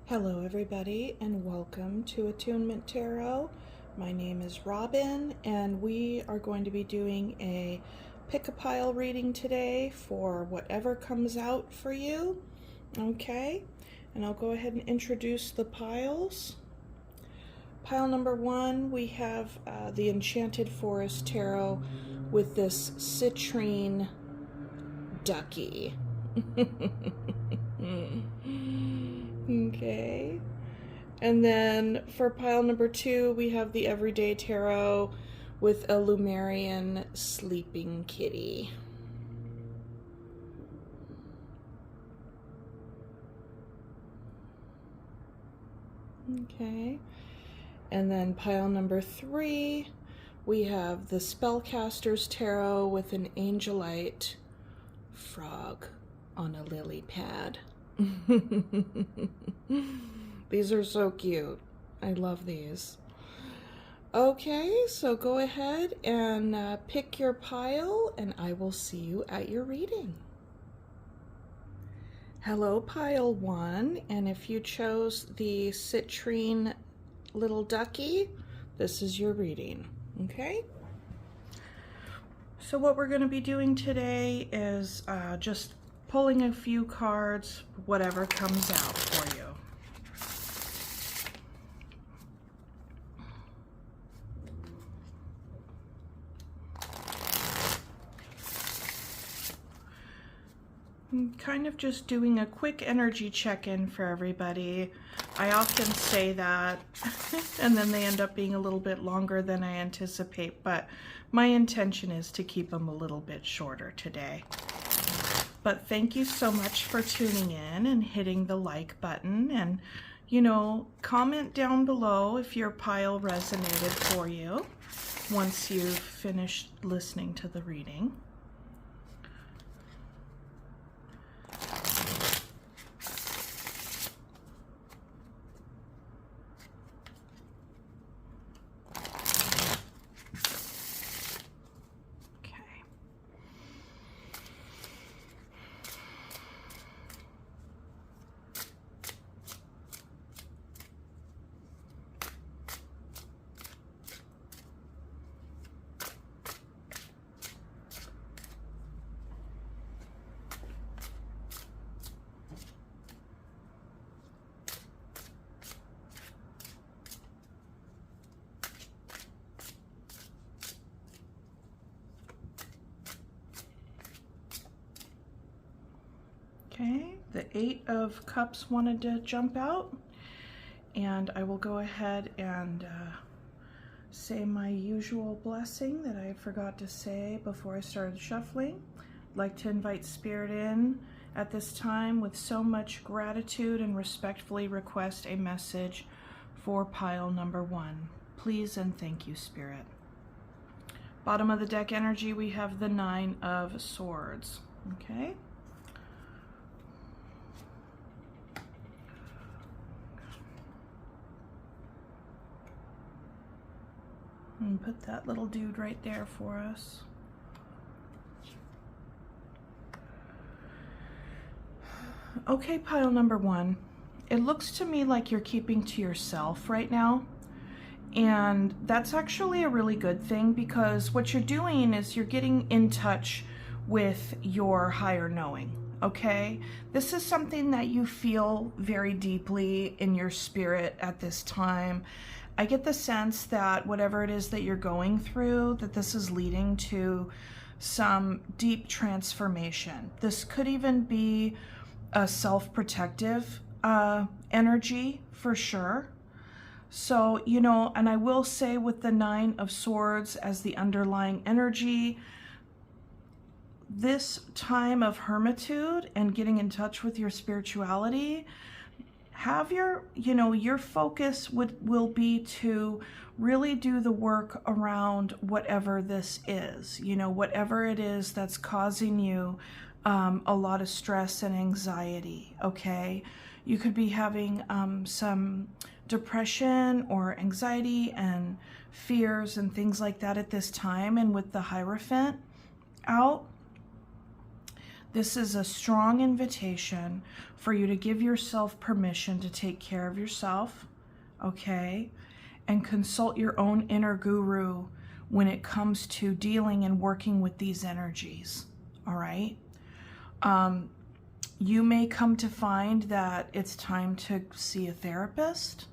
Hello everybody and welcome to Attunement Tarot. My name is Robin and we are going to be doing a pick-a-pile reading today for whatever comes out for you. Okay, and I'll go ahead and introduce the piles. Pile number one, we have the Enchanted Forest Tarot with this citrine ducky. Okay. And then for pile number two, we have the Everyday Tarot with a Lumerian sleeping kitty. Okay. And then pile number three, we have the Spellcaster's Tarot with an Angelite frog on a lily pad. These are so cute. I love these. Okay, so go ahead and pick your pile and I will see you at your reading. Hello, pile one, and if you chose the citrine little ducky, this is your reading, okay? So what we're going to be doing today is just pulling a few cards, whatever comes out for you. I'm kind of just doing a quick energy check-in for everybody. I often say that and then they end up being a little bit longer than I anticipate, but my intention is to keep them a little bit shorter today. But thank you so much for tuning in and hitting the like button, and comment down below if your pile resonated for you once you've finished listening to the reading. Okay, the Eight of Cups wanted to jump out, and I will go ahead and say my usual blessing that I forgot to say before I started shuffling. I'd like to invite Spirit in at this time with so much gratitude and respectfully request a message for pile number one. Please and thank you, Spirit. Bottom of the deck energy, we have the Nine of Swords. Okay. And put that little dude right there for us. Okay, pile number one. It looks to me like you're keeping to yourself right now. And that's actually a really good thing, because what you're doing is you're getting in touch with your higher knowing, okay? This is something that you feel very deeply in your spirit at this time. I get the sense that whatever it is that you're going through, that this is leading to some deep transformation. This could even be a self-protective energy for sure. So, and I will say with the Nine of Swords as the underlying energy, this time of hermitude and getting in touch with your spirituality, have your focus will be to really do the work around whatever this is, whatever it is that's causing you a lot of stress and anxiety, okay? You could be having some depression or anxiety and fears and things like that at this time, and with the Hierophant out, This is a strong invitation for you to give yourself permission to take care of yourself, okay? And consult your own inner guru when it comes to dealing and working with these energies, all right? You may come to find that it's time to see a therapist.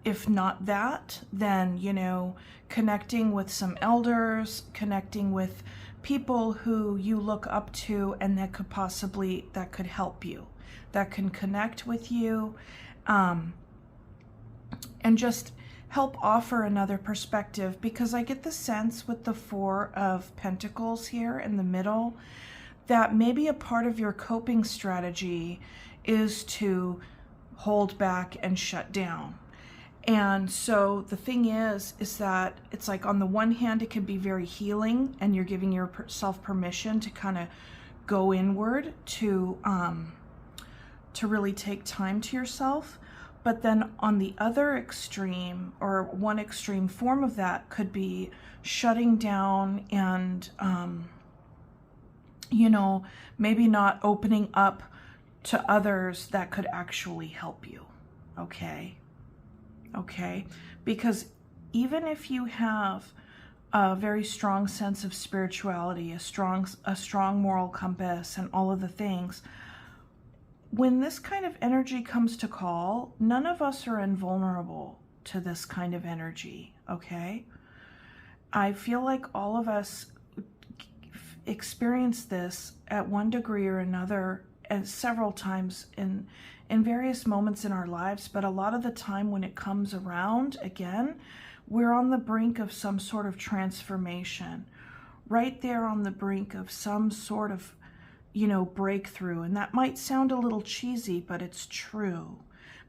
If not that, then, you know, connecting with some elders, connecting with people who you look up to and that could help you, that can connect with you, and just help offer another perspective. Because I get the sense with the Four of Pentacles here in the middle that maybe a part of your coping strategy is to hold back and shut down. And so the thing is that it's like, on the one hand, it can be very healing, and you're giving yourself permission to kind of go inward to really take time to yourself. But then on the other extreme, or one extreme form of that, could be shutting down and, you know, maybe not opening up to others that could actually help you, okay? Okay, because even if you have a very strong sense of spirituality, a strong moral compass, and all of the things, when this kind of energy comes to call, none of us are invulnerable to this kind of energy, okay? I feel like all of us experience this at one degree or another, and several times in various moments in our lives, but a lot of the time when it comes around again, we're on the brink of some sort of transformation, right there on the brink of some sort of, you know, breakthrough. And that might sound a little cheesy, but it's true,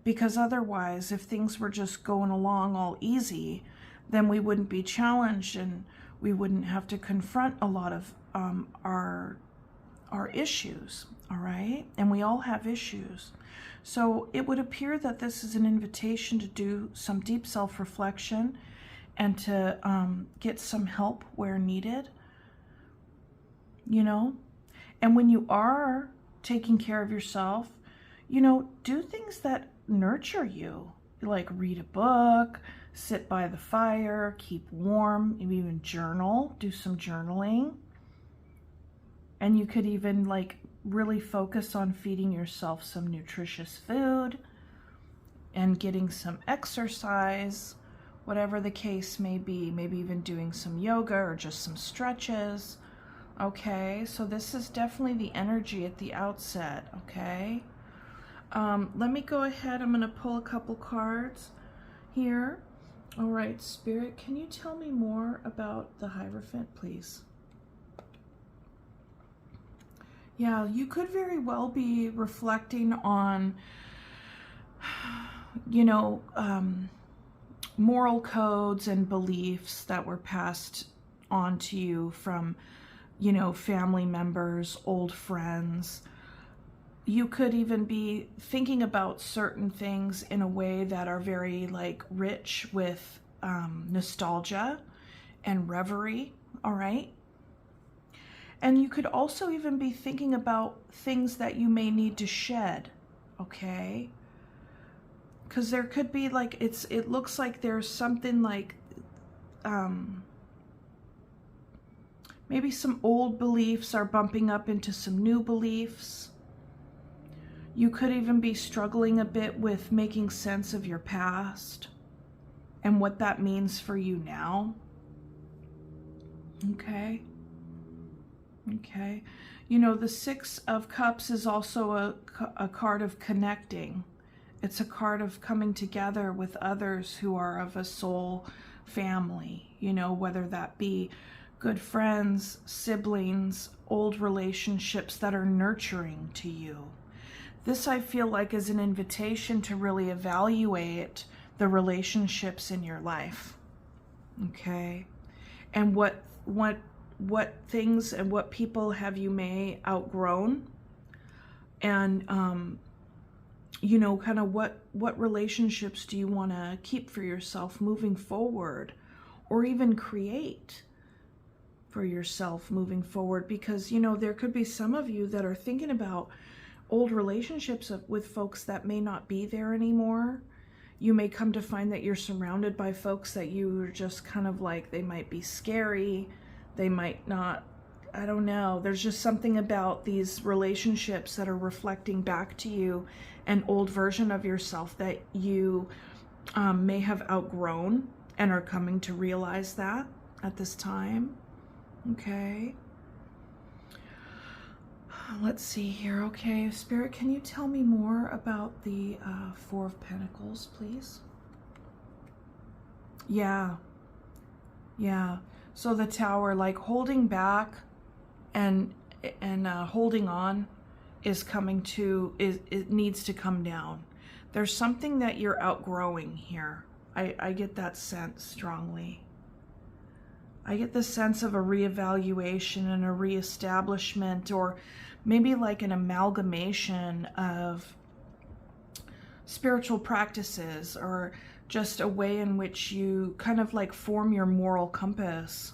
because otherwise, if things were just going along all easy, then we wouldn't be challenged and we wouldn't have to confront a lot of our issues, all right? And we all have issues. So it would appear that this is an invitation to do some deep self-reflection and to get some help where needed, you know? And when you are taking care of yourself, you know, do things that nurture you, like read a book, sit by the fire, keep warm, maybe even journal, do some journaling. And you could even like really focus on feeding yourself some nutritious food and getting some exercise, whatever the case may be, maybe even doing some yoga or just some stretches. Okay, so this is definitely the energy at the outset, okay? Let me go ahead, I'm going to pull a couple cards here. All right, Spirit, can you tell me more about the Hierophant, please? Yeah, you could very well be reflecting on, you know, moral codes and beliefs that were passed on to you from, you know, family members, old friends. You could even be thinking about certain things in a way that are very like rich with nostalgia and reverie, all right? And you could also even be thinking about things that you may need to shed, okay? Because there could be like, it looks like there's something like, maybe some old beliefs are bumping up into some new beliefs. You could even be struggling a bit with making sense of your past and what that means for you now. Okay. Okay. You know, the Six of Cups is also a card of connecting. It's a card of coming together with others who are of a soul family, you know, whether that be good friends, siblings, old relationships that are nurturing to you. This, I feel like, is an invitation to really evaluate the relationships in your life, okay? And what things and what people have you may outgrown, and you know, kind of what relationships do you want to keep for yourself moving forward, or even create, for yourself moving forward, because, you know, there could be some of you that are thinking about old relationships with folks that may not be there anymore. You may come to find that you're surrounded by folks that you are just kind of like, they might be scary, they might not, I don't know. There's just something about these relationships that are reflecting back to you an old version of yourself that you may have outgrown and are coming to realize that at this time. Okay. Let's see here. Okay, Spirit, can you tell me more about the Four of Pentacles, please? Yeah. So the Tower, like holding back and holding on is coming to, it needs to come down. There's something that you're outgrowing here. I get that sense strongly. I get the sense of a reevaluation and a reestablishment, or maybe like an amalgamation of spiritual practices, or just a way in which you kind of like form your moral compass.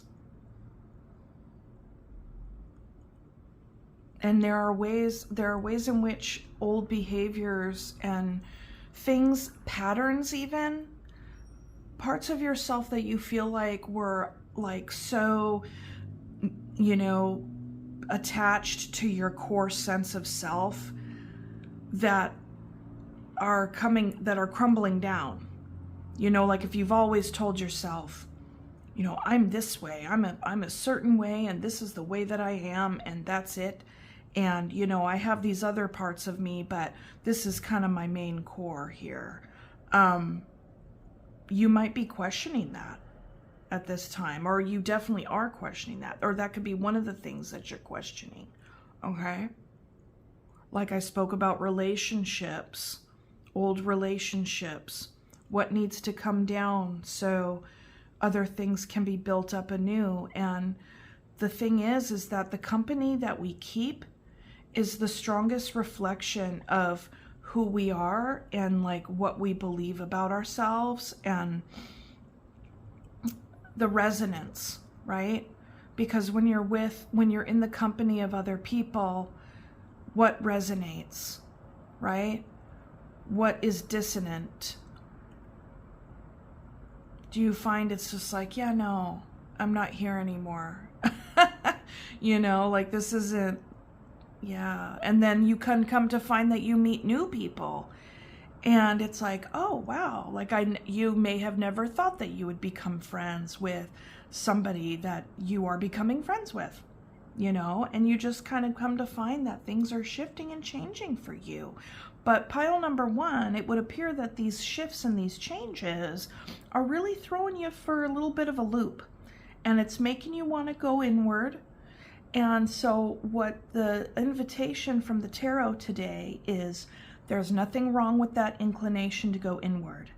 And there are ways in which old behaviors and things, patterns even, parts of yourself that you feel like were like so, you know, attached to your core sense of self, that are crumbling down. You know, like if you've always told yourself, you know, I'm this way, I'm a certain way, and this is the way that I am, and that's it. And, you know, I have these other parts of me, but this is kind of my main core here. You might be questioning that at this time, or you definitely are questioning that, or that could be one of the things that you're questioning. Okay. Like I spoke about relationships, old relationships, what needs to come down so other things can be built up anew. And the thing is that the company that we keep is the strongest reflection of who we are and like what we believe about ourselves, and the resonance, right? Because when you're in the company of other people, what resonates, right? What is dissonant? Do you find it's just like, yeah, no, I'm not here anymore. You know, like this isn't, yeah. And then you can come to find that you meet new people, and it's like, oh, wow. Like you may have never thought that you would become friends with somebody that you are becoming friends with, you know, and you just kind of come to find that things are shifting and changing for you. But pile number one, it would appear that these shifts and these changes are really throwing you for a little bit of a loop, and it's making you want to go inward. And so what the invitation from the tarot today is, there's nothing wrong with that inclination to go inward.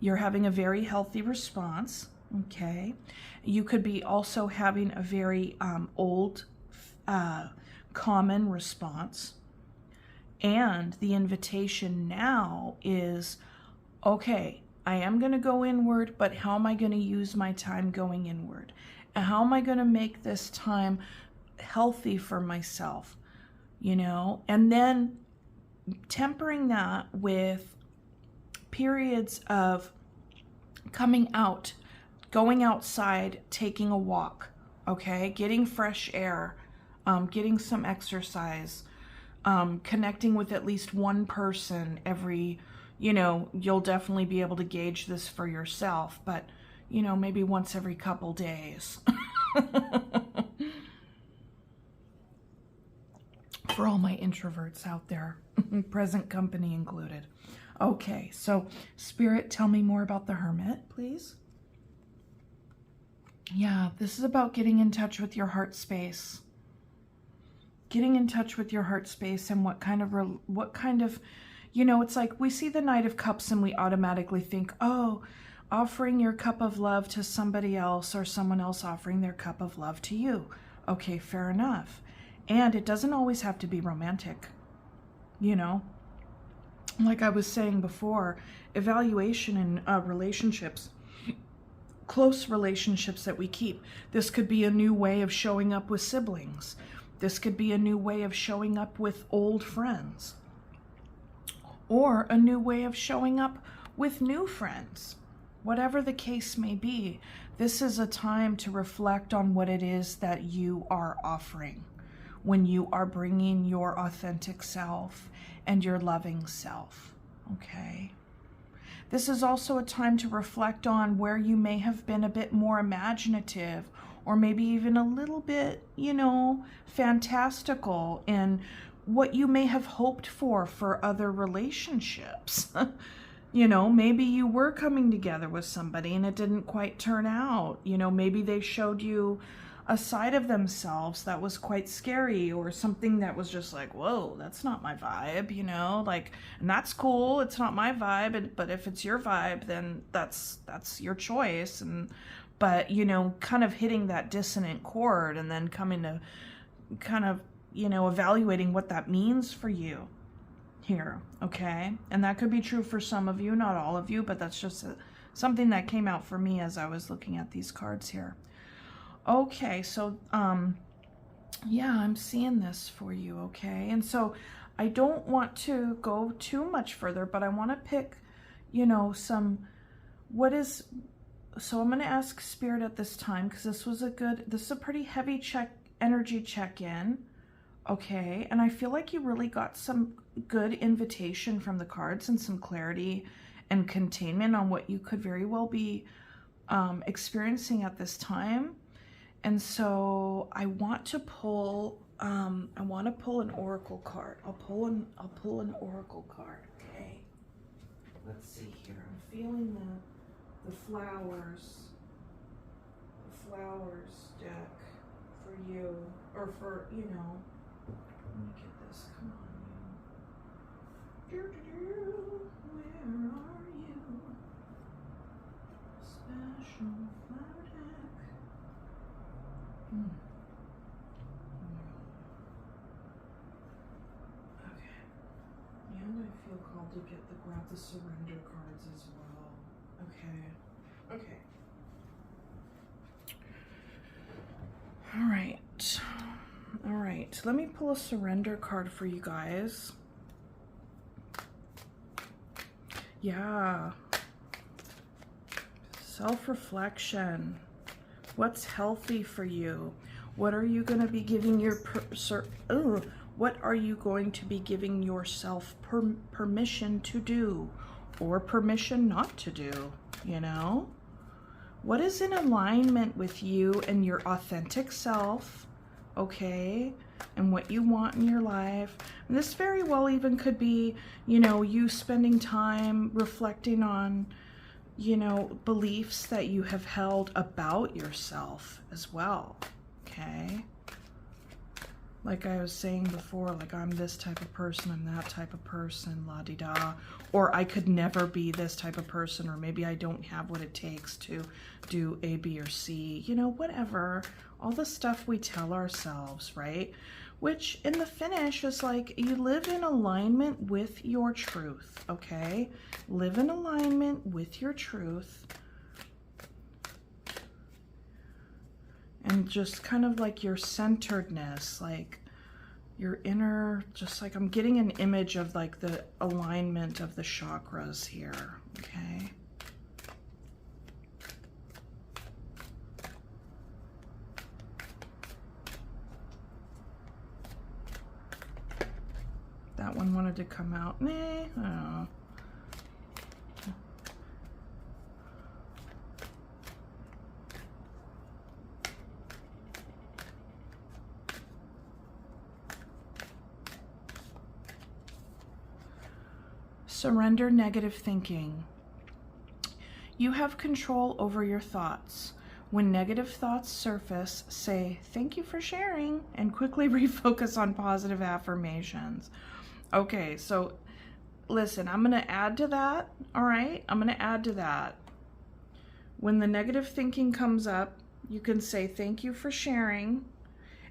You're having a very healthy response, okay? You could be also having a very old, common response. And the invitation now is, okay, I am going to go inward, but how am I going to use my time going inward? And how am I going to make this time healthy for myself, you know? And then tempering that with periods of coming out, going outside, taking a walk, okay? Getting fresh air, getting some exercise, connecting with at least one person every, you know, you'll definitely be able to gauge this for yourself, but, you know, maybe once every couple days. For all my introverts out there, present company included. Okay, so Spirit, tell me more about the Hermit, please. Yeah, this is about getting in touch with your heart space. Getting in touch with your heart space, and what kind of, you know, it's like we see the Knight of Cups and we automatically think, oh, offering your cup of love to somebody else, or someone else offering their cup of love to you. Okay, fair enough. And it doesn't always have to be romantic, you know? Like I was saying before, evaluation in relationships close relationships that we keep. This could be a new way of showing up with siblings. This could be a new way of showing up with old friends, or a new way of showing up with new friends. Whatever the case may be, this is a time to reflect on what it is that you are offering when you are bringing your authentic self and your loving self, okay? This is also a time to reflect on where you may have been a bit more imaginative, or maybe even a little bit, you know, fantastical in what you may have hoped for other relationships. You know, maybe you were coming together with somebody and it didn't quite turn out. You know, maybe they showed you a side of themselves that was quite scary, or something that was just like, whoa, that's not my vibe, you know, like, and that's cool. It's not my vibe, but if it's your vibe, then that's your choice. And, but, you know, kind of hitting that dissonant chord and then coming to kind of, you know, evaluating what that means for you here, okay? And that could be true for some of you, not all of you, but that's just something that came out for me as I was looking at these cards here. Okay, so, yeah, I'm seeing this for you, okay? And so I don't want to go too much further, but I want to pick, you know, so I'm going to ask Spirit at this time, because this is a pretty heavy energy check-in, okay? And I feel like you really got some good invitation from the cards and some clarity and containment on what you could very well be experiencing at this time. And so I want to pull an oracle card. I'll pull an oracle card, okay? Let's see here. I'm feeling the flowers deck for you, or for, you know, let me get this, come on, you. Where are you? Special flower deck. Okay. And I feel called to grab the surrender cards as well. Okay. Okay. All right. All right. Let me pull a surrender card for you guys. Yeah. Self-reflection. What's healthy for you? What are you going to be giving what are you going to be giving yourself permission to do, or permission not to do, you know? What is in alignment with you and your authentic self, okay? And what you want in your life. And this very well even could be, you know, you spending time reflecting on, you know, beliefs that you have held about yourself as well, okay? Like I was saying before, like, I'm this type of person, I'm that type of person, la-di-da. Or I could never be this type of person, or maybe I don't have what it takes to do A, B, or C, you know, whatever. All the stuff we tell ourselves, right? Which in the finish is like, you live in alignment with your truth, okay? Live in alignment with your truth. And just kind of like your centeredness, like your inner, just like I'm getting an image of like the alignment of the chakras here, okay? That one wanted to come out. Nah, I don't know. Surrender negative thinking. You have control over your thoughts. When negative thoughts surface, say, "Thank you for sharing," and quickly refocus on positive affirmations. Okay, so listen, I'm going to add to that, all right? I'm going to add to that. When the negative thinking comes up, you can say, "Thank you for sharing."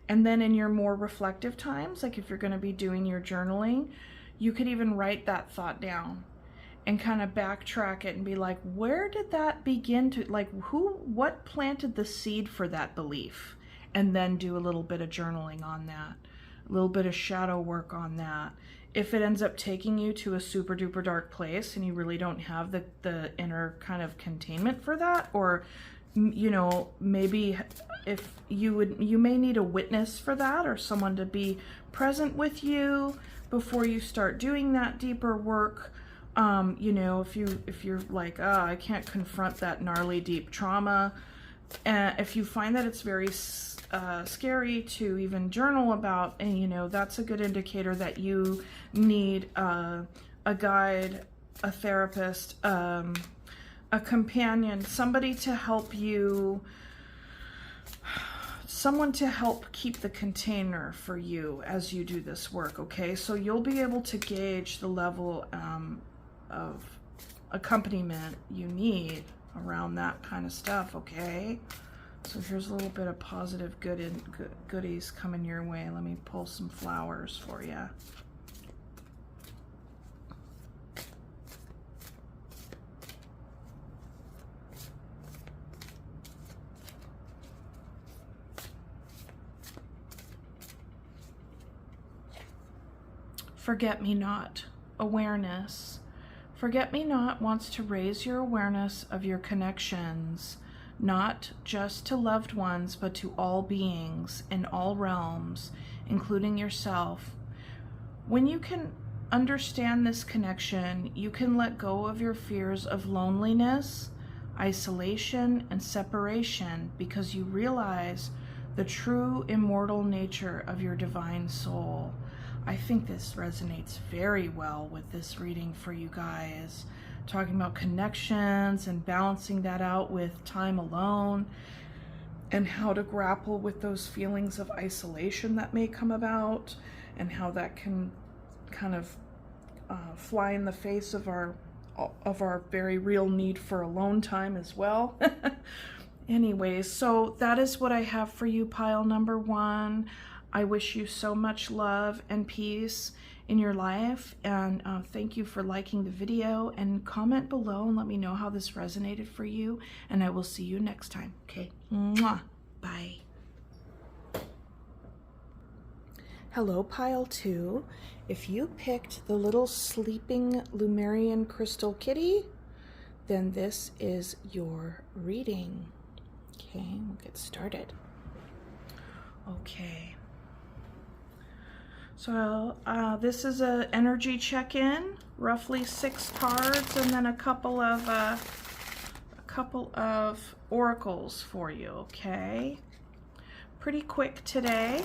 And then in your more reflective times, like if you're going to be doing your journaling, you could even write that thought down. and kind of backtrack it and be like, where did that begin to, like, what planted the seed for that belief? And then do a little bit of journaling on that, a little bit of shadow work on that. If it ends up taking you to a super duper dark place and you really don't have the inner kind of containment for that, or, you know, maybe if you may need a witness for that, or someone to be present with you before you start doing that deeper work. You know, if you're like, oh, I can't confront that gnarly deep trauma, if you find that it's very scary to even journal about, and you know, that's a good indicator that you need a guide, a therapist, a companion, somebody to help you, someone to help keep the container for you as you do this work, okay? So you'll be able to gauge the level of accompaniment you need around that kind of stuff, okay? So here's a little bit of positive goodies coming your way. Let me pull some flowers for you. Forget-me-not, awareness. Forget-me-not wants to raise your awareness of your connections, not just to loved ones, but to all beings in all realms, including yourself. When you can understand this connection, you can let go of your fears of loneliness, isolation, and separation, because you realize the true immortal nature of your divine soul. I think this resonates very well with this reading for you guys. Talking about connections and balancing that out with time alone, and how to grapple with those feelings of isolation that may come about, and how that can kind of fly in the face of our very real need for alone time as well. Anyways, so that is what I have for you, pile number 1. I wish you so much love and peace in your life, and thank you for liking the video, and comment below and let me know how this resonated for you, and I will see you next time. Okay, mwah. Bye. Hello, pile 2. If you picked the little sleeping Lemurian crystal kitty, then this is your reading. Okay, we'll get started. Okay. So this is an energy check-in, roughly 6 cards, and then a couple of oracles for you. Okay, pretty quick today,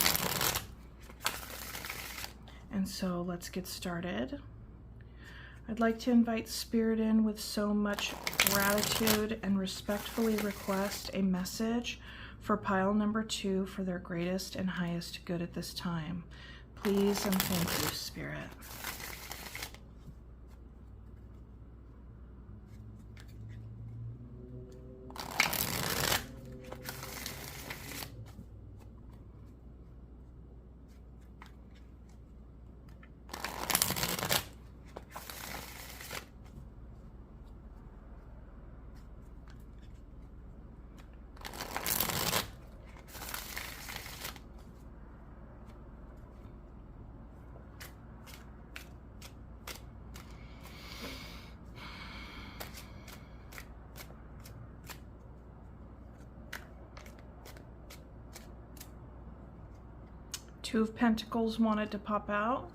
and so let's get started. I'd like to invite Spirit in with so much gratitude and respectfully request a message for pile number 2 for their greatest and highest good at this time. Please and thank you, Spirit. Two of Pentacles wanted to pop out.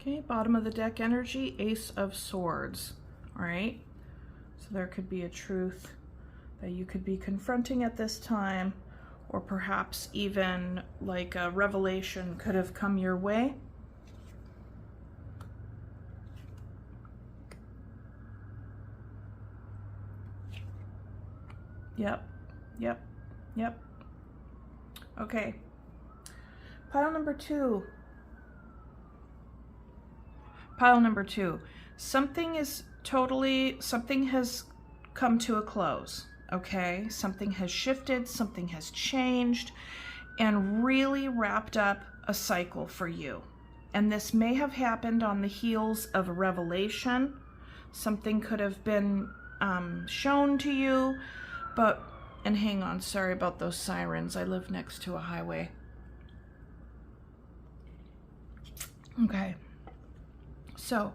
Okay, bottom of the deck energy, Ace of Swords. All right, so there could be a truth that you could be confronting at this time, or perhaps even like a revelation could have come your way. Yep. Yep. Yep. Okay. Pile number two. Pile number two. Something has come to a close. Okay? Something has shifted, something has changed, and really wrapped up a cycle for you. And this may have happened on the heels of a revelation. Something could have been shown to you, and hang on, sorry about those sirens. I live next to a highway. Okay. So,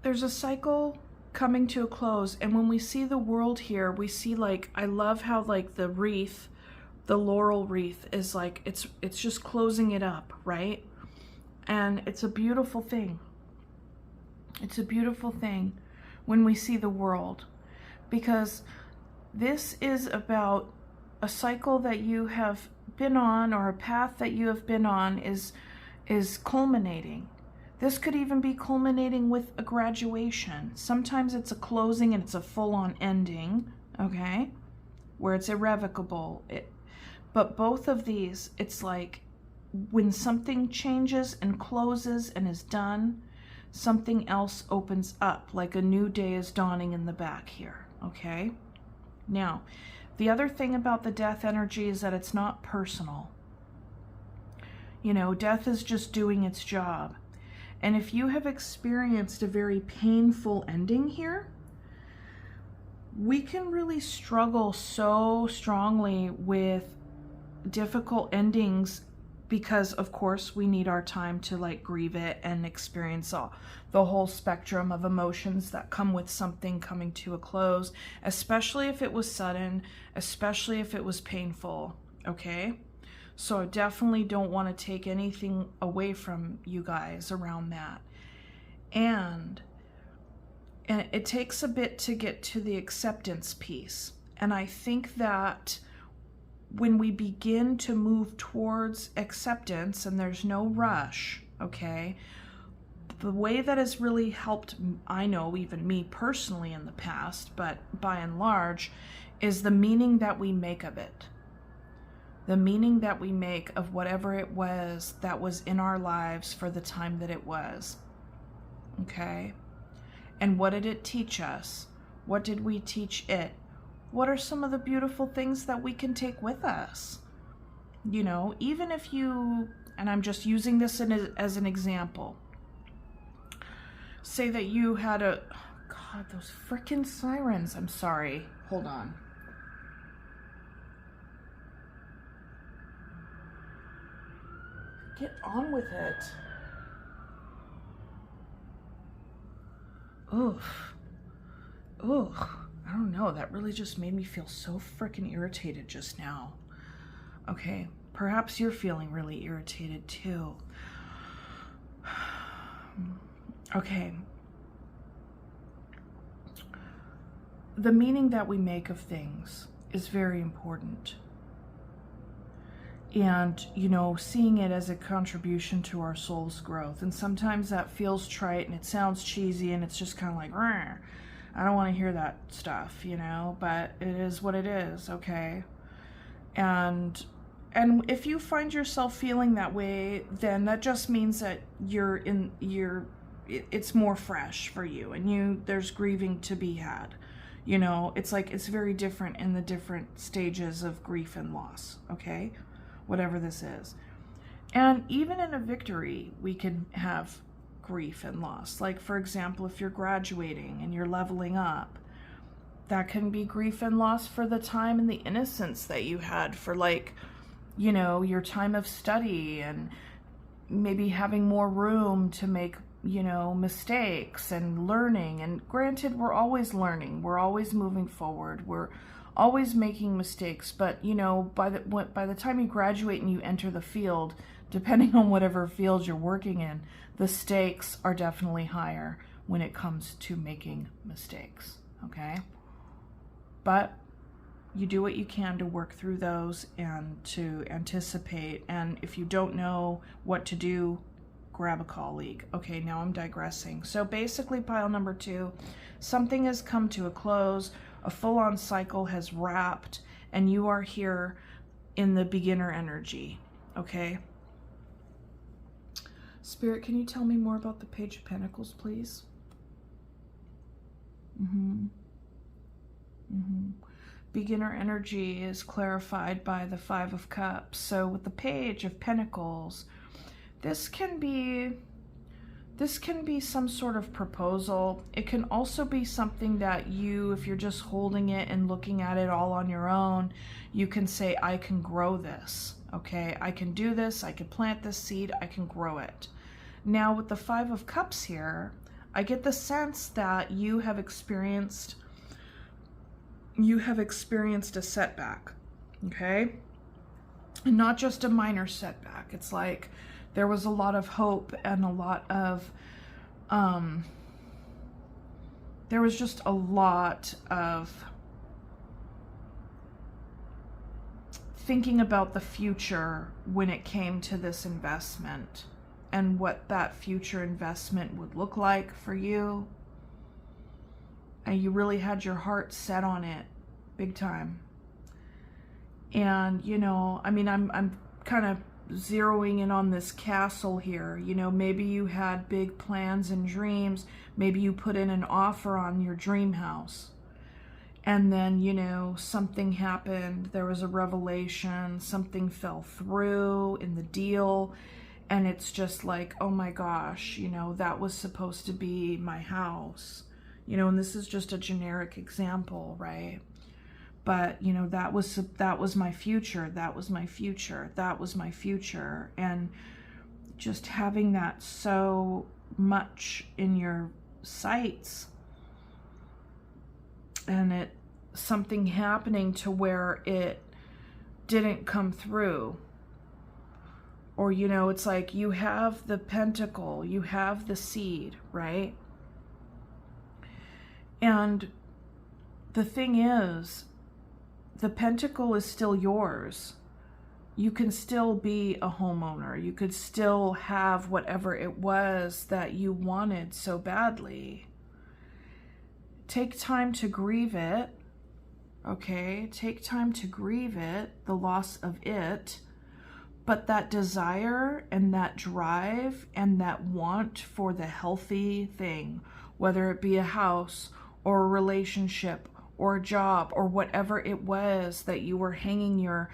there's a cycle coming to a close, and when we see the world here, we see, like, I love how, like, the wreath, the laurel wreath is like, it's just closing it up, right? And it's a beautiful thing. It's a beautiful thing when we see the world, because this is about a cycle that you have been on, or a path that you have been on is culminating. This could even be culminating with a graduation. Sometimes it's a closing and it's a full-on ending, okay, where it's irrevocable. But both of these, it's like when something changes and closes and is done, something else opens up, like a new day is dawning in the back here, okay? Now, the other thing about the death energy is that it's not personal. You know, death is just doing its job. And if you have experienced a very painful ending here, we can really struggle so strongly with difficult endings because, of course, we need our time to, like, grieve it and experience the whole spectrum of emotions that come with something coming to a close, especially if it was sudden, especially if it was painful, okay? So I definitely don't want to take anything away from you guys around that. And it takes a bit to get to the acceptance piece. And I think that when we begin to move towards acceptance, and there's no rush, okay, the way that has really helped, I know, even me personally in the past, but by and large, is the meaning that we make of it. The meaning that we make of whatever it was that was in our lives for the time that it was, okay? And what did it teach us? What did we teach it? What are some of the beautiful things that we can take with us? You know, even if you, and I'm just using this as an example, say that you had a, God, those frickin' sirens, I'm sorry, hold on. Get on with it. Oof. Ugh. I don't know. That really just made me feel so freaking irritated just now. Okay. Perhaps you're feeling really irritated too. Okay. The meaning that we make of things is very important. And, you know, seeing it as a contribution to our soul's growth. And sometimes that feels trite and it sounds cheesy and it's just kind of like, rah. I don't want to hear that stuff, you know, but it is what it is, okay? And if you find yourself feeling that way, then that just means that it's more fresh for you, and there's grieving to be had. You know, it's like, it's very different in the different stages of grief and loss, okay? Whatever this is. And even in a victory, we can have grief and loss. Like, for example, if you're graduating and you're leveling up, that can be grief and loss for the time and the innocence that you had for, like, you know, your time of study, and maybe having more room to make, you know, mistakes and learning. And granted, we're always learning, we're always moving forward, we're always making mistakes, but, you know, by the time you graduate and you enter the field, depending on whatever field you're working in, the stakes are definitely higher when it comes to making mistakes, okay? But you do what you can to work through those and to anticipate. And if you don't know what to do, grab a colleague. Okay, now I'm digressing. So basically, pile number 2, something has come to a close, A full-on cycle has wrapped, and you are here in the beginner energy, okay? Spirit, can you tell me more about the Page of Pentacles, please? Beginner energy is clarified by the Five of Cups. So with the Page of Pentacles, this can be some sort of proposal. It can also be something that you, if you're just holding it and looking at it all on your own, you can say, I can grow this, okay? I can do this, I can plant this seed, I can grow it. Now with the Five of Cups here, I get the sense that you have experienced a setback, okay? And not just a minor setback. It's like there was a lot of hope and a lot of, there was just a lot of thinking about the future when it came to this investment and what that future investment would look like for you. And you really had your heart set on it big time. And, you know, I mean, I'm kind of zeroing in on this castle here. You know, maybe you had big plans and dreams. Maybe you put in an offer on your dream house. And then, you know, something happened. There was a revelation. Something fell through in the deal. And it's just like, oh my gosh, you know, that was supposed to be my house. You know, and this is just a generic example, right? But, you know, that was my future. That was my future. That was my future. And just having that so much in your sights, and something happening to where it didn't come through. Or, you know, it's like you have the pentacle, you have the seed, right? And the thing is, the pentacle is still yours. You can still be a homeowner. You could still have whatever it was that you wanted so badly. Take time to grieve it, okay? Take time to grieve it, the loss of it. But that desire and that drive and that want for the healthy thing, whether it be a house or a relationship or a job or whatever it was that you were hanging your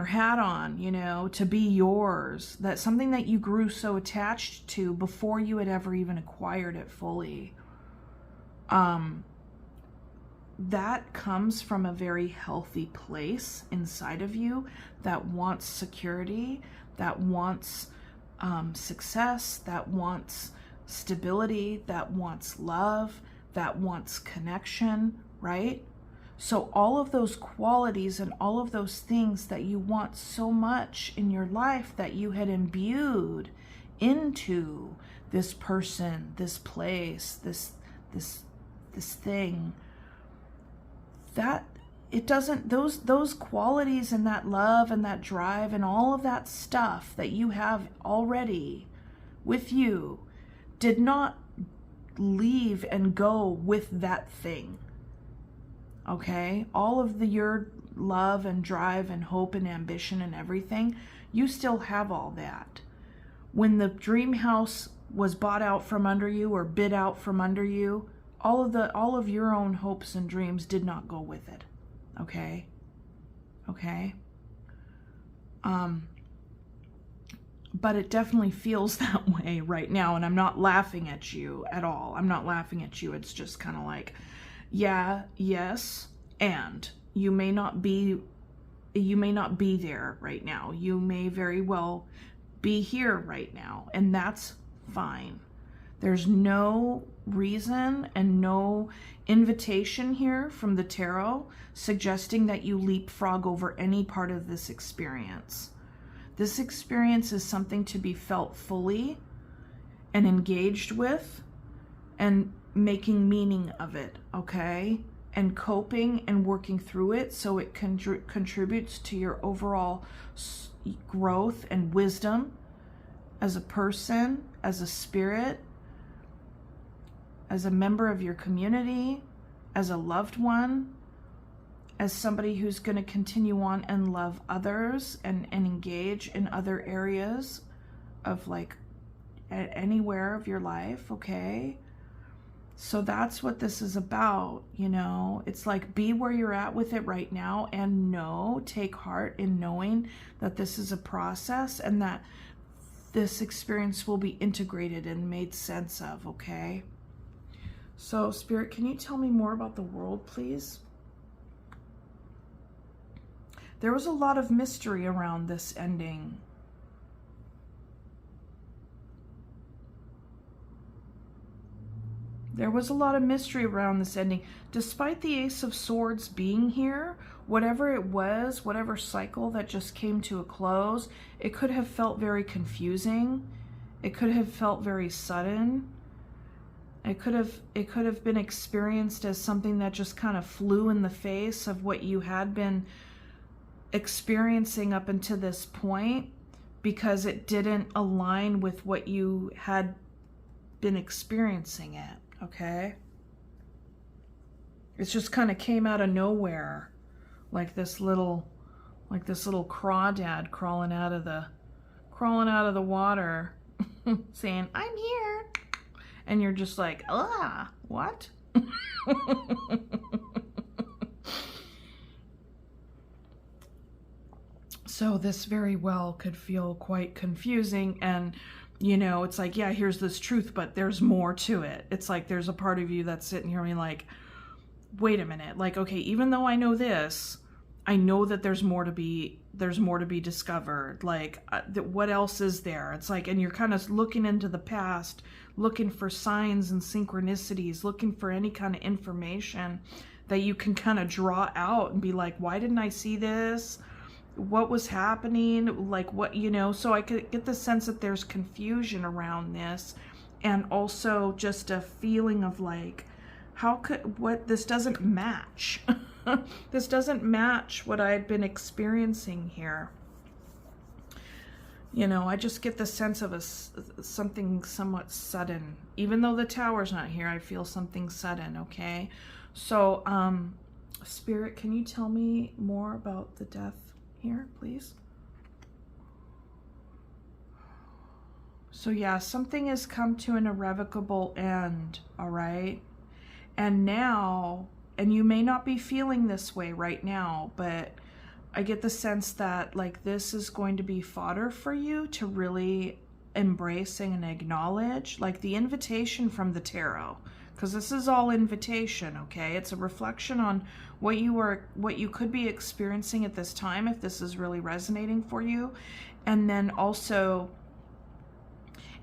hat on, you know, to be yours, that's something that you grew so attached to before you had ever even acquired it fully. That comes from a very healthy place inside of you that wants security, that wants success, that wants stability, that wants love, that wants connection, right? So all of those qualities and all of those things that you want so much in your life that you had imbued into this person, this place, this thing, that it doesn't, those qualities and that love and that drive and all of that stuff that you have already with you did not leave and go with that thing. Okay? All of your love and drive and hope and ambition and everything, you still have all that. When the dream house was bought out from under you or bid out from under you, all of your own hopes and dreams did not go with it. Okay? Okay? But it definitely feels that way right now, and I'm not laughing at you at all. I'm not laughing at you. It's just kind of like, yeah, yes, and you may not be there right now. You may very well be here right now, and that's fine. There's no reason and no invitation here from the tarot suggesting that you leapfrog over any part of this experience. This experience is something to be felt fully and engaged with and making meaning of it, okay? And coping and working through it so it contributes to your overall growth and wisdom as a person, as a spirit, as a member of your community, as a loved one, as somebody who's going to continue on and love others and engage in other areas of like anywhere of your life, okay? So that's what this is about, you know? It's like, be where you're at with it right now and take heart in knowing that this is a process and that this experience will be integrated and made sense of, okay? So, Spirit, can you tell me more about the world, please? There was a lot of mystery around this ending. There was a lot of mystery around this ending. Despite the Ace of Swords being here, whatever it was, whatever cycle that just came to a close, it could have felt very confusing. It could have felt very sudden. It could have been experienced as something that just kind of flew in the face of what you had been experiencing up until this point, because it didn't align with what you had been experiencing it. Okay, it just kind of came out of nowhere, like this little crawdad crawling out of the water, saying, "I'm here," and you're just like, "Ah, what?" So this very well could feel quite confusing, and you know, it's like, yeah, here's this truth, but there's more to it. It's like there's a part of you that's sitting here being like, wait a minute, like, okay, even though I know this, I know that there's more to be discovered. Like, what else is there? It's like, and you're kind of looking into the past, looking for signs and synchronicities, looking for any kind of information that you can kind of draw out and be like, why didn't I see this? What was happening? Like, what, you know? So I could get the sense that there's confusion around this, and also just a feeling of like, this doesn't match. This doesn't match what I had been experiencing here. You know, I just get the sense of something somewhat sudden. Even though the tower's not here, I feel something sudden, okay? So, Spirit, can you tell me more about the death here, please? So yeah, something has come to an irrevocable end, all right? And now, and you may not be feeling this way right now, but I get the sense that like this is going to be fodder for you to really embrace and acknowledge, like the invitation from the tarot, because this is all invitation, okay? It's a reflection on what you could be experiencing at this time, if this is really resonating for you, and then also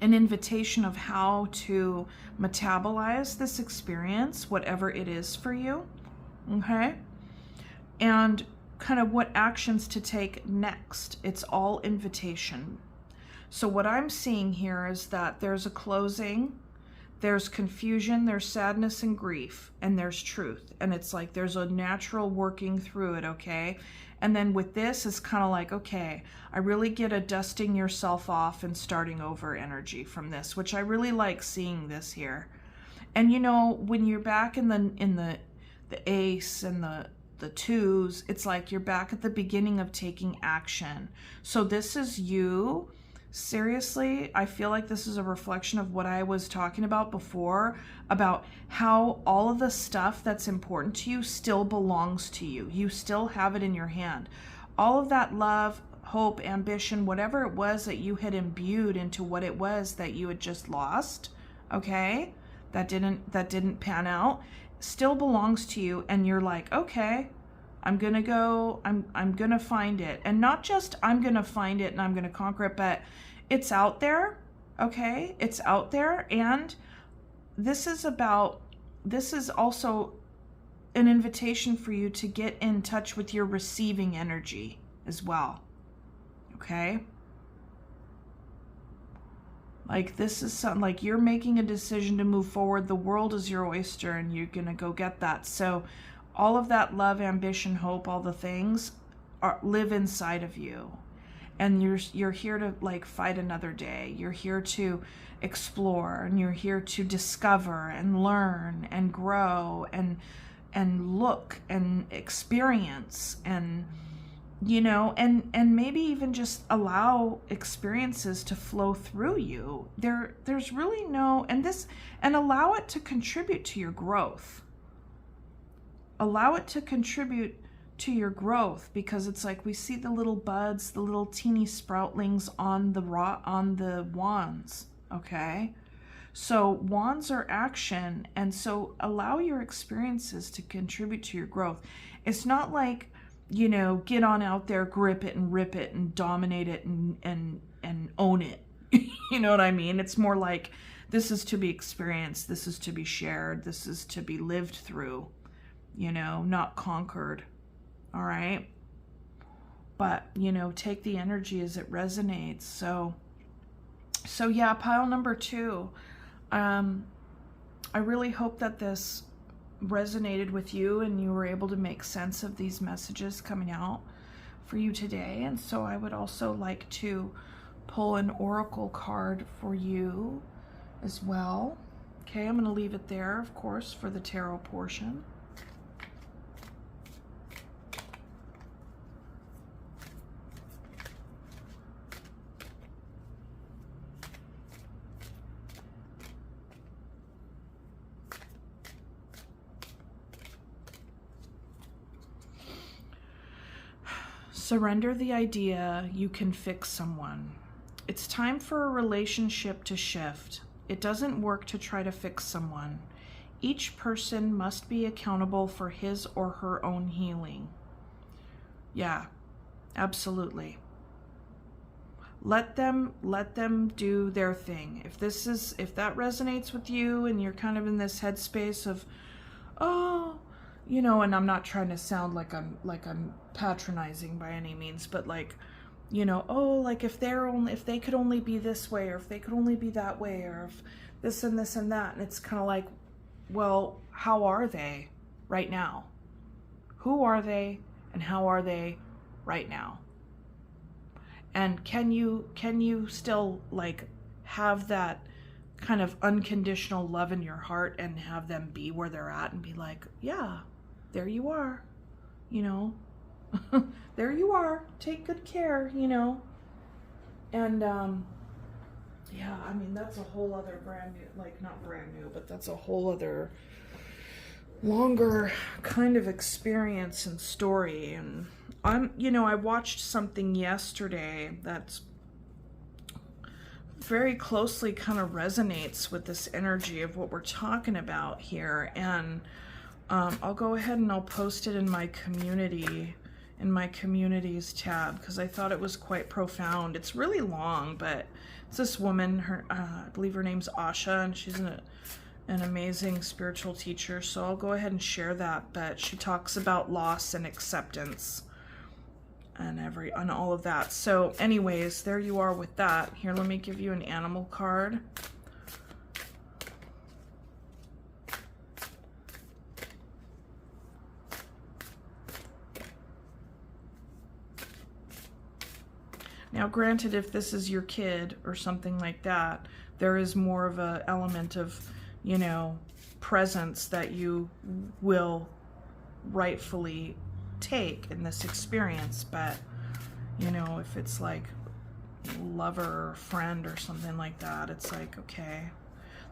an invitation of how to metabolize this experience, whatever it is for you, okay? And kind of what actions to take next. It's all invitation. So what I'm seeing here is that there's a closing, there's confusion, there's sadness and grief, and there's truth. And it's like there's a natural working through it, okay? And then with this, it's kind of like, okay, I really get a dusting yourself off and starting over energy from this, which I really like seeing this here. And you know, when you're back in the ace and the twos, it's like you're back at the beginning of taking action. So this is you. Seriously, I feel like this is a reflection of what I was talking about before, about how all of the stuff that's important to you still belongs to you. You still have it in your hand. All of that love, hope, ambition, whatever it was that you had imbued into what it was that you had just lost, okay, that didn't pan out, still belongs to you. And you're like, okay, I'm gonna go, I'm gonna find it. And not just I'm gonna find it and I'm gonna conquer it, but it's out there, okay? It's out there. And this is also an invitation for you to get in touch with your receiving energy as well, okay? Like this is something like you're making a decision to move forward. The world is your oyster and you're gonna go get that. So all of that love, ambition, hope, all the things live inside of you. And you're here to like fight another day. You're here to explore, and you're here to discover and learn and grow and and look and experience, and you know, and maybe even just allow experiences to flow through you. There's really no, and allow it to contribute to your growth. Allow it to contribute to your growth, because it's like we see the little buds, the little teeny sproutlings on the wands, okay? So wands are action, and so allow your experiences to contribute to your growth. It's not like, you know, get on out there, grip it and rip it and dominate it and own it. You know what I mean? It's more like, this is to be experienced, this is to be shared, this is to be lived through, you know, not conquered. All right? But, you know, take the energy as it resonates. So yeah, pile number 2. I really hope that this resonated with you and you were able to make sense of these messages coming out for you today. And so I would also like to pull an oracle card for you as well. Okay, I'm going to leave it there, of course, for the tarot portion. Surrender the idea you can fix someone. It's time for a relationship to shift. It doesn't work to try to fix someone. Each person must be accountable for his or her own healing. Yeah, absolutely. Let them do their thing. If that resonates with you and you're kind of in this headspace of, oh, you know, and I'm not trying to sound like I'm patronizing by any means, but like, you know, oh, like if they could only be this way, or if they could only be that way, or if this and this and that. And it's kind of like, well, how are they right now? Who are they and how are they right now? And can you still like have that kind of unconditional love in your heart and have them be where they're at and be like, yeah, there you are, you know, there you are, take good care, you know. And yeah, I mean, that's a whole other brand new, like not brand new, but that's a whole other longer kind of experience and story. And I watched something yesterday that's very closely kind of resonates with this energy of what we're talking about here. And I'll go ahead and I'll post it in my community, in my communities tab, because I thought it was quite profound. It's really long, but it's this woman, I believe her name's Asha, and she's an amazing spiritual teacher. So I'll go ahead and share that. But she talks about loss and acceptance and all of that. So anyways, there you are with that. Here, let me give you an animal card. Now, granted, if this is your kid or something like that, there is more of an element of, you know, presence that you will rightfully take in this experience. But, you know, if it's like lover or friend or something like that, it's like, okay,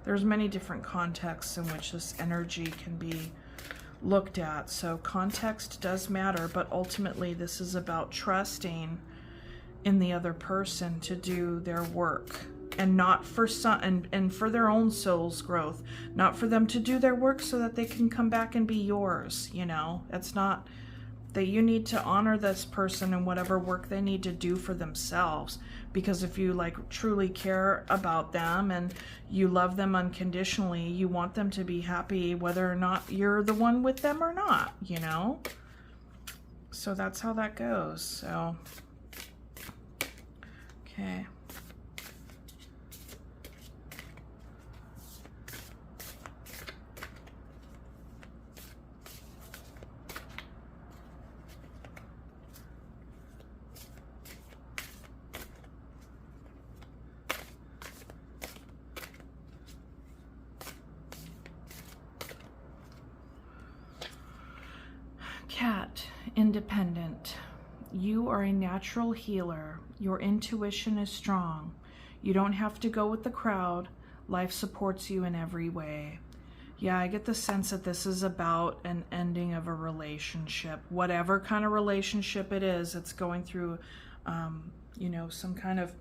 there's many different contexts in which this energy can be looked at. So context does matter, but ultimately this is about trusting in the other person to do their work, and not for and for their own soul's growth, not for them to do their work so that they can come back and be yours. You know, that's not that. You need to honor this person and whatever work they need to do for themselves, because if you like truly care about them and you love them unconditionally, you want them to be happy whether or not you're the one with them or not, you know. So that's how that goes. So okay. independent. You are a natural healer. Your intuition is strong. You don't have to go with the crowd. Life supports you in every way. Yeah, I get the sense that this is about an ending of a relationship. Whatever kind of relationship it is, it's going through, you know, some kind of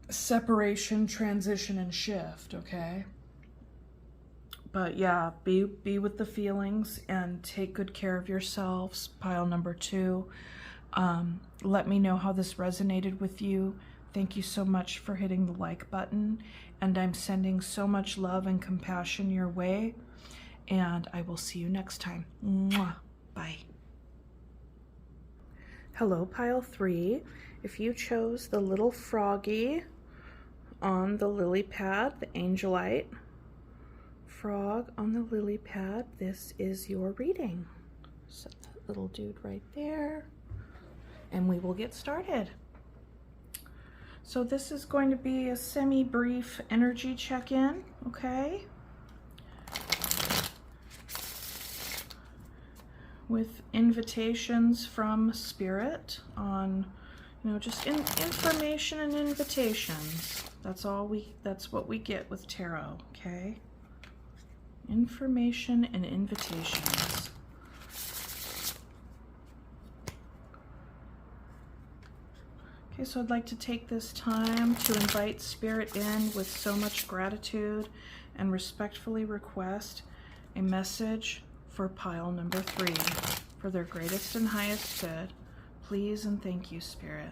separation, transition, and shift, okay? But yeah, be with the feelings and take good care of yourselves. Pile number 2. Let me know how this resonated with you. Thank you so much for hitting the like button, and I'm sending so much love and compassion your way, and I will see you next time. Mwah. Bye. Hello, pile 3. If you chose the little froggy on the lily pad, the angelite frog on the lily pad, this is your reading. Set that little dude right there, and we will get started. So this is going to be a semi-brief energy check-in, okay? With invitations from Spirit on, you know, just information and invitations. That's what we get with tarot, okay? Information and invitations. Okay, so I'd like to take this time to invite Spirit in with so much gratitude and respectfully request a message for pile number 3 for their greatest and highest good. Please and thank you, Spirit.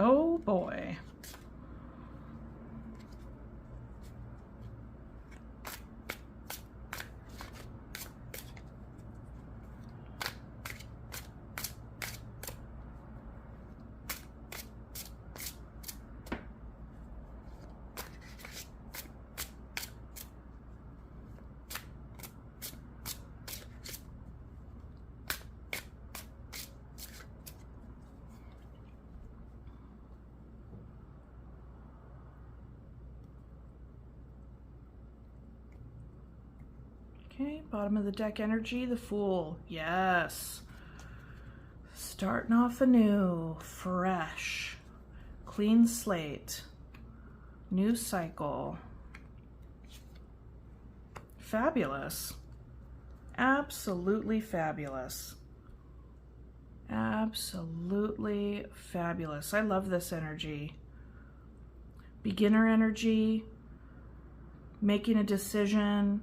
Oh boy. Okay, bottom of the deck energy, the Fool. Yes. Starting off anew, fresh, clean slate, new cycle. Fabulous. Absolutely fabulous. Absolutely fabulous. I love this energy. Beginner energy, making a decision.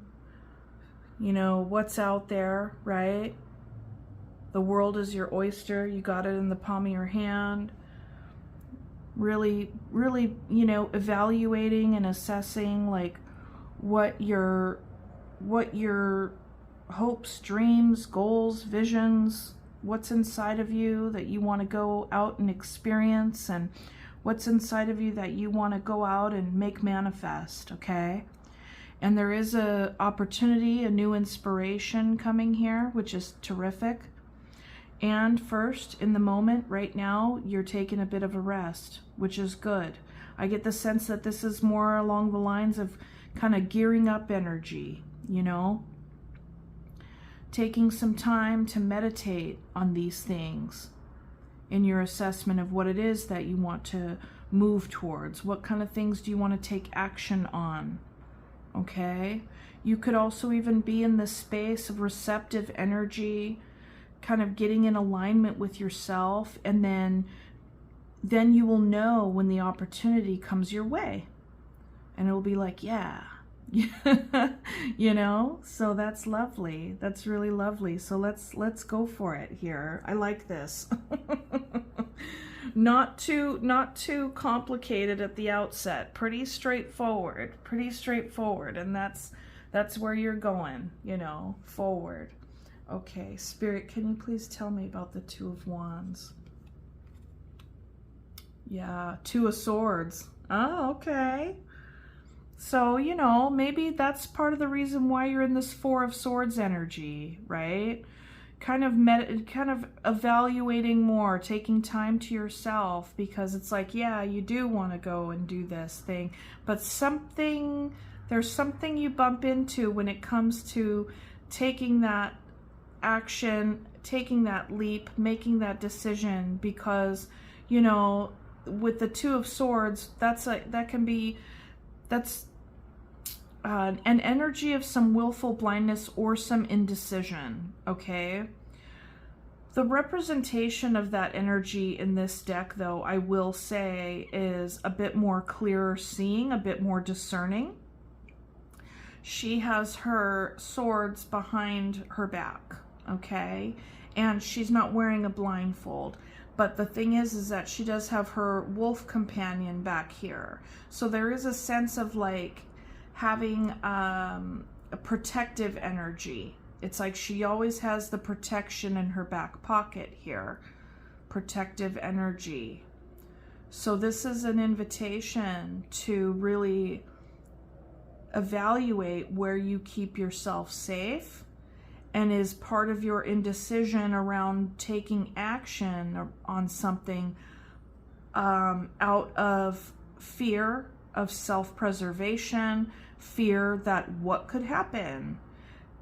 You know, what's out there, right? The world is your oyster. You got it in the palm of your hand. Really, you know, evaluating and assessing like what your hopes, dreams, goals, visions, what's inside of you that you want to go out and experience, and what's inside of you that you want to go out and make manifest, okay? And there is a opportunity, a new inspiration coming here, which is terrific. And first, in the moment, right now, you're taking a bit of a rest, which is good. I get the sense that this is more along the lines of kind of gearing up energy, you know? Taking some time to meditate on these things in your assessment of what it is that you want to move towards. What kind of things do you want to take action on? Okay? You could also even be in this space of receptive energy, kind of getting in alignment with yourself, and then you will know when the opportunity comes your way. And it'll be like, yeah. You know? So that's lovely. That's really lovely. So let's go for it here. I like this. Not too complicated at the outset. Pretty straightforward. Pretty straightforward. And that's where you're going, you know, forward. Okay, Spirit, can you please tell me about the Two of Wands? Yeah, Two of Swords. Oh, okay. So, you know, maybe that's part of the reason why you're in this Four of Swords energy, right? Kind of evaluating more, taking time to yourself, because it's like, yeah, you do want to go and do this thing, but there's something you bump into when it comes to taking that action, taking that leap, making that decision, because, you know, with the Two of Swords, that's an energy of some willful blindness or some indecision, okay? The representation of that energy in this deck, though, I will say, is a bit more clearer seeing, a bit more discerning. She has her swords behind her back, okay? And she's not wearing a blindfold. But the thing is that she does have her wolf companion back here. So there is a sense of like having a protective energy. It's like she always has the protection in her back pocket here. Protective energy. So this is an invitation to really evaluate where you keep yourself safe, and is part of your indecision around taking action on something out of fear of self-preservation, fear that what could happen,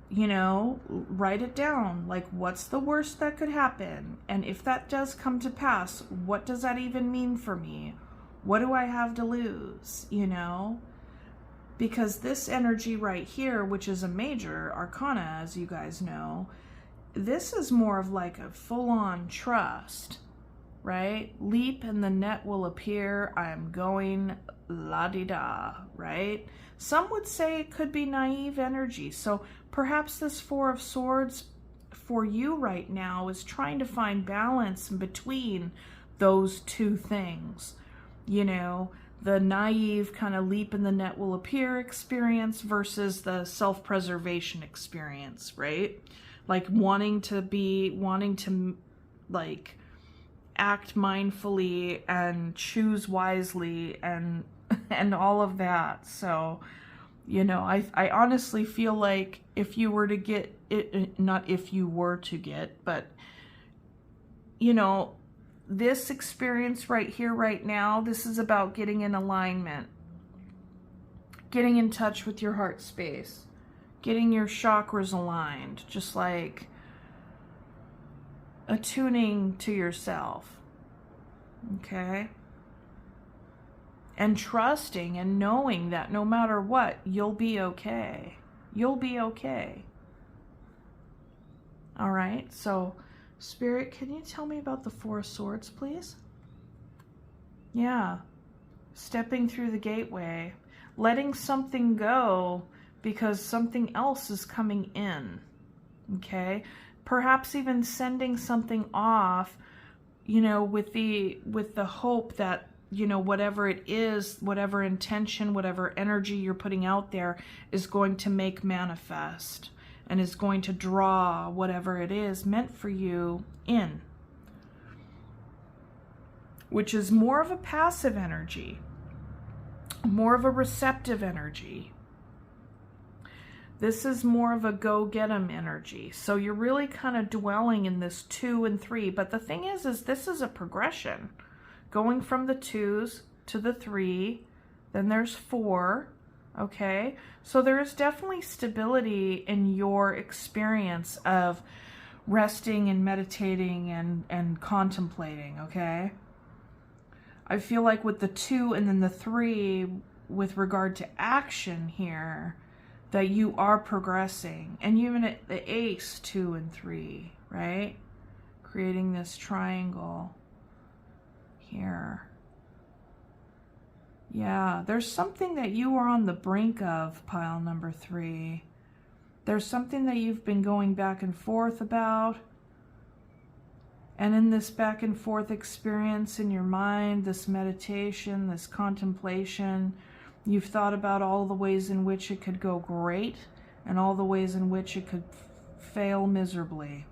you know, write it down, like what's the worst that could happen, and if that does come to pass, what does that even mean for me? What do I have to lose, you know? Because this energy right here, which is a major arcana, as you guys know, this is more of like a full-on trust, right? Leap and the net will appear. I'm going la-di-da, right? Some would say it could be naive energy. So perhaps this Four of Swords for you right now is trying to find balance in between those two things, you know, the naive kind of leap and the net will appear experience versus the self-preservation experience, right? Like wanting to like act mindfully and choose wisely and all of that. So, you know, I honestly feel like if you were to get it, not if you were to get, but, you know, this experience right here, right now, this is about getting in alignment, getting in touch with your heart space, getting your chakras aligned, just like attuning to yourself, okay? And trusting and knowing that no matter what, you'll be okay. You'll be okay. All right, so Spirit, can you tell me about the Four of Swords, please? Yeah. Stepping through the gateway. Letting something go because something else is coming in. Okay? Perhaps even sending something off, you know, with the hope that, you know, whatever it is, whatever intention, whatever energy you're putting out there is going to make manifest. And is going to draw whatever it is meant for you in. Which is more of a passive energy. More of a receptive energy. This is more of a go-get-em energy. So you're really kind of dwelling in this 2 and 3. But the thing is this is a progression. Going from the 2s to the 3. Then there's 4. Okay, so there is definitely stability in your experience of resting and meditating and contemplating, okay? I feel like with the 2 and then the 3, with regard to action here, that you are progressing. And even at the Ace, 2 and 3, right? Creating this triangle here. Yeah, there's something that you are on the brink of, pile number 3. There's something that you've been going back and forth about. And in this back and forth experience in your mind, this meditation, this contemplation, you've thought about all the ways in which it could go great and all the ways in which it could fail miserably.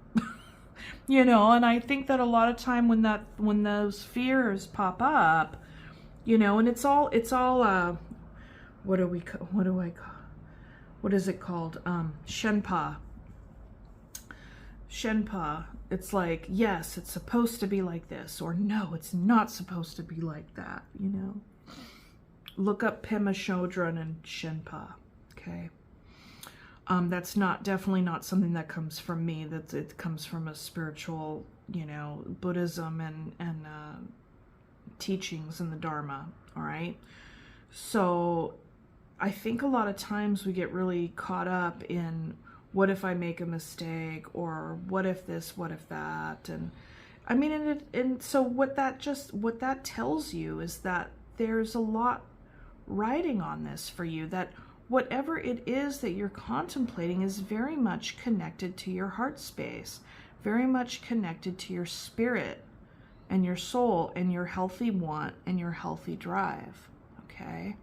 You know, and I think that a lot of time when those fears pop up, you know, and it's all what is it called? Shenpa. It's like, yes, it's supposed to be like this, or no, it's not supposed to be like that, you know. Look up Pema Chodron and Shenpa, okay? That's definitely not something that comes from me. That it comes from a spiritual, you know, Buddhism and teachings in the Dharma, all right? So I think a lot of times we get really caught up in what if I make a mistake, or what if this, what if that, and I mean, and so what that tells you is that there's a lot riding on this for you, that whatever it is that you're contemplating is very much connected to your heart space, very much connected to your spirit and your soul and your healthy want and your healthy drive, okay?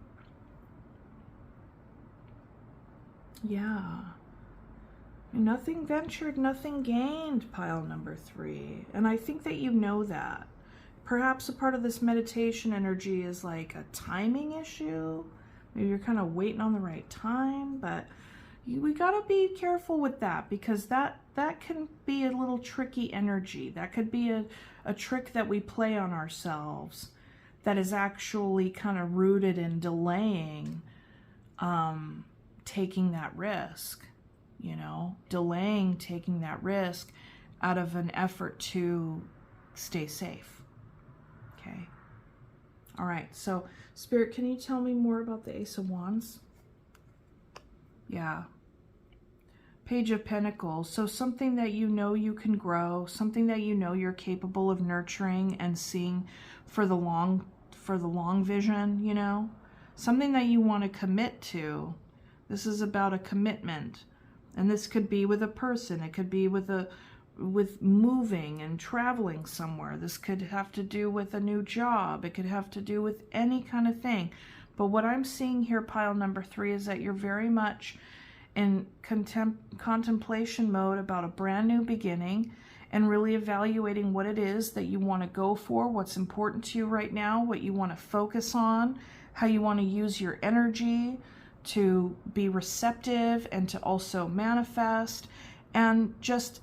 Yeah. Nothing ventured, nothing gained, pile number 3. And I think that you know that. Perhaps a part of this meditation energy is like a timing issue. Maybe you're kind of waiting on the right time, but we got to be careful with that, because that can be a little tricky energy. That could be a trick that we play on ourselves that is actually kind of rooted in delaying taking that risk, you know, delaying taking that risk out of an effort to stay safe. Okay. All right. So, Spirit, can you tell me more about the Ace of Wands? Yeah. Page of Pentacles. So something that you know you can grow, something that you know you're capable of nurturing and seeing for the long vision, you know, something that you want to commit to. This is about a commitment. And this could be with a person. It could be with moving and traveling somewhere. This could have to do with a new job. It could have to do with any kind of thing. But what I'm seeing here, pile number 3, is that you're very much in contemplation mode about a brand new beginning, and really evaluating what it is that you want to go for, what's important to you right now, what you want to focus on, how you want to use your energy to be receptive and to also manifest, and just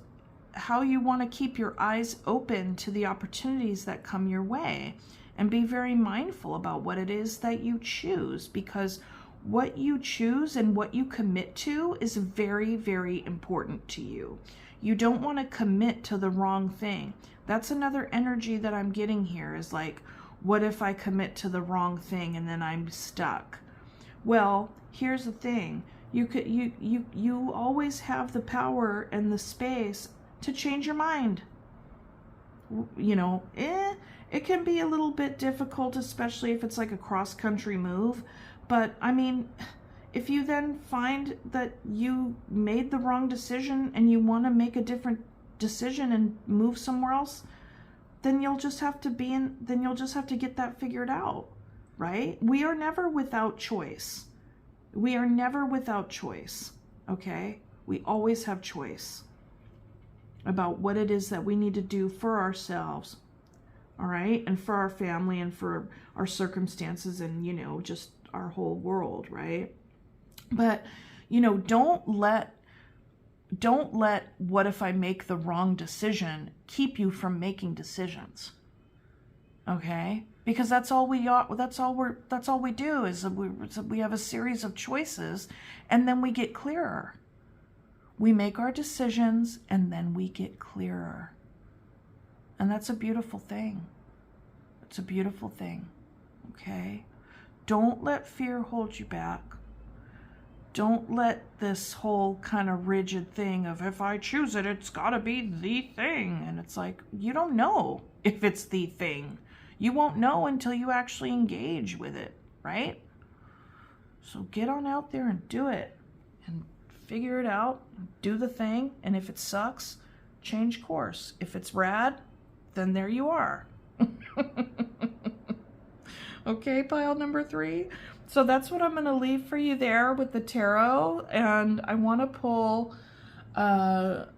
how you want to keep your eyes open to the opportunities that come your way, and be very mindful about what it is that you choose, because what you choose and what you commit to is very, very important to you. You don't want to commit to the wrong thing. That's another energy that I'm getting here, is like, what if I commit to the wrong thing and then I'm stuck? Well, here's the thing. You always have the power and the space to change your mind. You know, it can be a little bit difficult, especially if it's like a cross-country move. But I mean, if you then find that you made the wrong decision and you want to make a different decision and move somewhere else, then you'll just have to get that figured out, right? We are never without choice. We are never without choice, okay? We always have choice about what it is that we need to do for ourselves, all right? And for our family and for our circumstances and, you know, just our whole world, right? But, you know, don't let what if I make the wrong decision keep you from making decisions. Okay? Because that's all we do is we have a series of choices, and then we get clearer. We make our decisions and then we get clearer. And that's a beautiful thing. It's a beautiful thing. Okay? Don't let fear hold you back. Don't let this whole kind of rigid thing of, if I choose it, it's got to be the thing. And it's like, you don't know if it's the thing. You won't know until you actually engage with it, right? So get on out there and do it. And figure it out. Do the thing. And if it sucks, change course. If it's rad, then there you are. Okay, pile number 3. So that's what I'm going to leave for you there with the tarot. And I want to pull an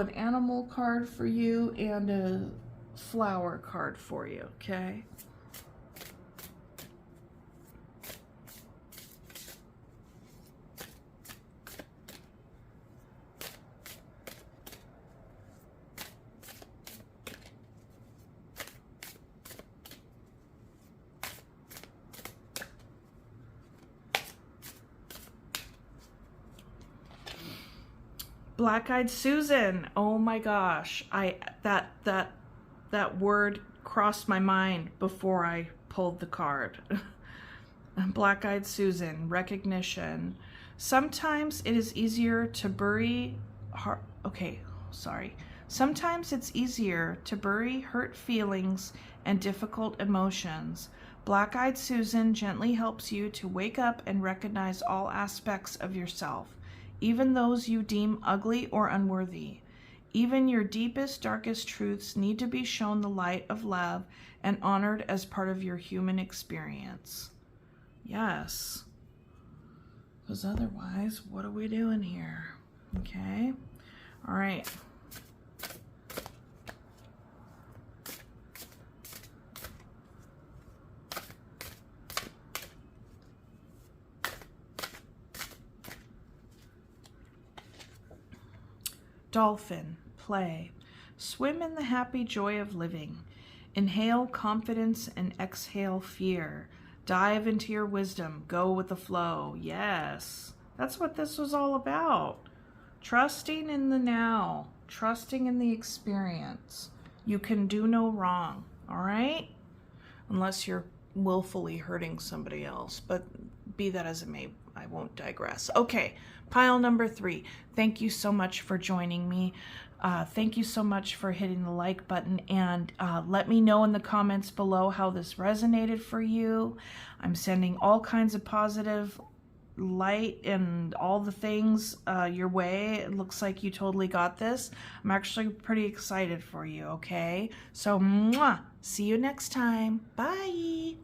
animal card for you and a flower card for you, okay? Black-eyed Susan. Oh my gosh. That word crossed my mind before I pulled the card. Black-eyed Susan, recognition. Sometimes it is easier to bury Sometimes it's easier to bury hurt feelings and difficult emotions. Black-eyed Susan gently helps you to wake up and recognize all aspects of yourself, even those you deem ugly or unworthy. Even your deepest, darkest truths need to be shown the light of love and honored as part of your human experience. Yes. Because otherwise, what are we doing here? Okay. All right. Dolphin, play. Swim in the happy joy of living. Inhale confidence and exhale fear. Dive into your wisdom. Go with the flow. Yes, that's what this was all about. Trusting in the now. Trusting in the experience. You can do no wrong, all right? Unless you're willfully hurting somebody else, but be that as it may, I won't digress. Okay, pile number 3. Thank you so much for joining me. Thank you so much for hitting the like button, and let me know in the comments below how this resonated for you. I'm sending all kinds of positive light and all the things your way. It looks like you totally got this. I'm actually pretty excited for you, okay? So, mwah! See you next time. Bye!